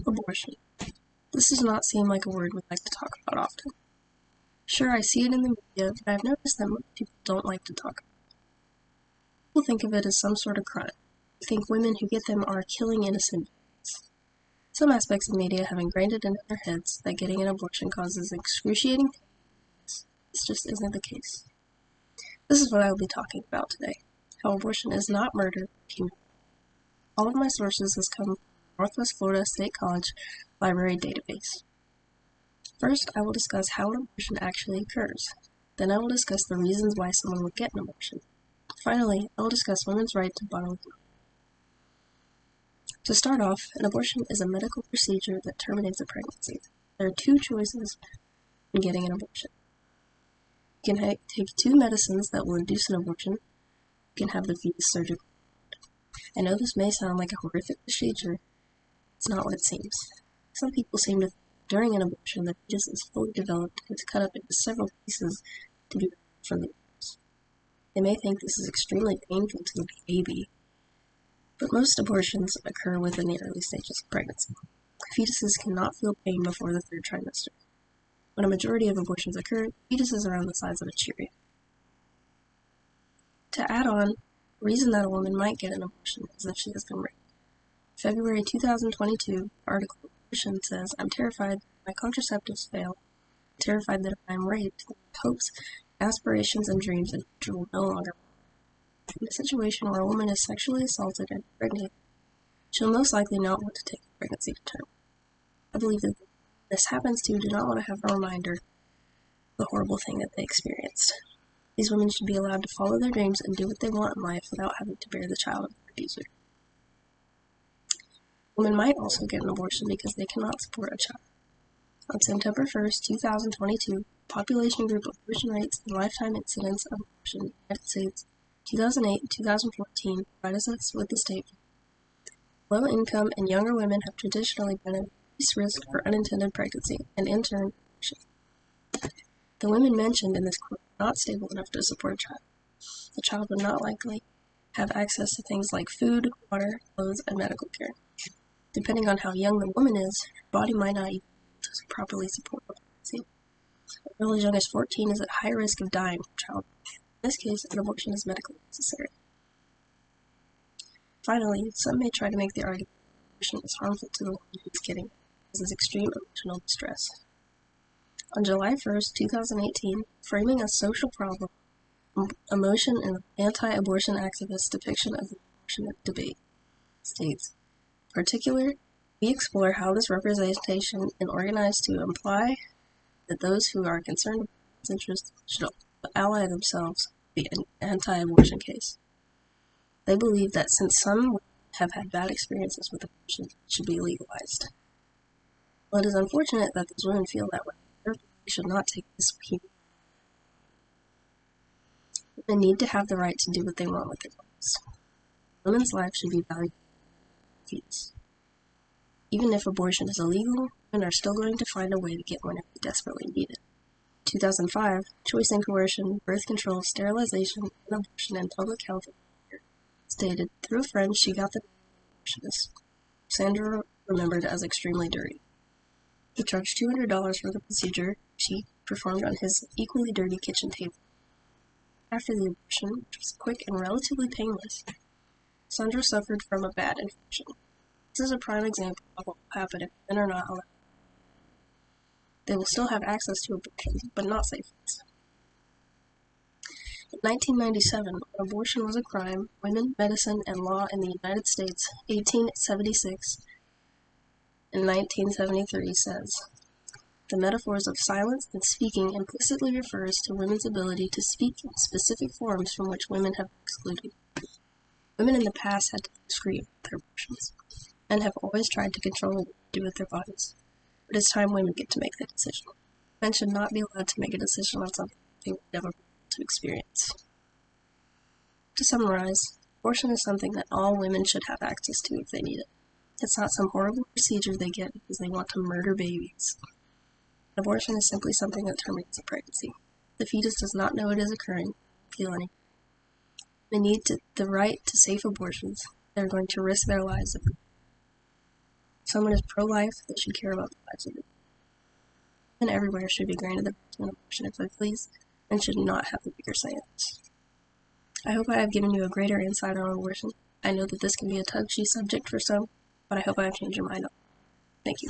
Abortion. This does not seem like a word we'd like to talk about often. Sure, I see it in the media, but I've noticed that most people don't like to talk about it. People think of it as some sort of crime. They think women who get them are killing innocent babies. Some aspects of media have ingrained it into their heads that getting an abortion causes excruciating pain. This just isn't the case. This is what I will be talking about today. How abortion is not murder, but human. All of my sources has come from Northwest Florida State College Library database. First, I will discuss how an abortion actually occurs. Then I will discuss the reasons why someone would get an abortion. Finally, I will discuss women's right to bodily autonomy. To start off, an abortion is a medical procedure that terminates a pregnancy. There are two choices when getting an abortion. You can take two medicines that will induce an abortion. You can have the fetus surgically. I know this may sound like a horrific procedure. It's not what it seems. Some people seem to think during an abortion the fetus is fully developed and is cut up into several pieces to be removed from the uterus. They may think this is extremely painful to the baby, but most abortions occur within the early stages of pregnancy. Fetuses cannot feel pain before the third trimester. When a majority of abortions occur, the fetus is around the size of a Cheerio. To add on, the reason that a woman might get an abortion is if she has been raped. February 2022 article Abortion says, "I'm terrified that my contraceptives fail, terrified that if I'm raped, my hopes, aspirations, and dreams in the future will no longer work." In a situation where a woman is sexually assaulted and pregnant, she'll most likely not want to take the pregnancy to term. I believe that this happens to do not want to have a reminder of the horrible thing that they experienced. These women should be allowed to follow their dreams and do what they want in life without having to bear the child of their abuser. Women might also get an abortion because they cannot support a child. On September 1st, 2022, Population Group Abortion Rates and Lifetime Incidence of Abortion in the United States, 2008 and 2014, provides us with the statement. Low-income and younger women have traditionally been at increased risk for unintended pregnancy and, in turn, abortion. The women mentioned in this quote are not stable enough to support a child. The child would not likely have access to things like food, water, clothes, and medical care. Depending on how young the woman is, her body might not even be able to properly support a pregnancy. A girl as young as 14 is at high risk of dying from childbirth. In this case, an abortion is medically necessary. Finally, some may try to make the argument that abortion is harmful to the woman who is getting it, causes extreme emotional distress. On July 1st, 2018, framing a social problem, Emotion and Anti-Abortion Activist Depiction of the Abortion Debate states, in particular, we explore how this representation is organized to imply that those who are concerned about its interests should ally themselves with the anti-abortion case. They believe that since some have had bad experiences with abortion, it should be legalized. Well, it is unfortunate that those women feel that way. They should not take this view. Women need to have the right to do what they want with their bodies. Women's life should be valued. Even if abortion is illegal, women are still going to find a way to get one if they desperately need it. In 2005, Choice and Coercion, Birth Control, Sterilization, and Abortion and Public Health stated, through a friend, she got the abortionist. Sandra remembered as extremely dirty. He charged $200 for the procedure she performed on his equally dirty kitchen table. After the abortion, which was quick and relatively painless, Sandra suffered from a bad infection. This is a prime example of what will happen if men are not allowed. They will still have access to abortion, but not safe ones. In 1997, when abortion was a crime, Women, Medicine, and Law in the United States, 1876 and 1973 says, the metaphors of silence and speaking implicitly refers to women's ability to speak in specific forms from which women have been excluded. Women in the past had to be discreet with their abortions, and have always tried to control what they do with their bodies. But it's time women get to make the decision. Men should not be allowed to make a decision on something they will never be able to experience. To summarize, abortion is something that all women should have access to if they need it. It's not some horrible procedure they get because they want to murder babies. Abortion is simply something that terminates a pregnancy. The fetus does not know it is occurring, feel anything. They need the right to safe abortions. They're going to risk their lives. someone is pro-life, they should care about the lives of women everywhere should be granted the right to an abortion if they please, and should not have the bigger say in this. I hope I have given you a greater insight on abortion. I know that this can be a touchy subject for some, but I hope I have changed your mind on it. Thank you.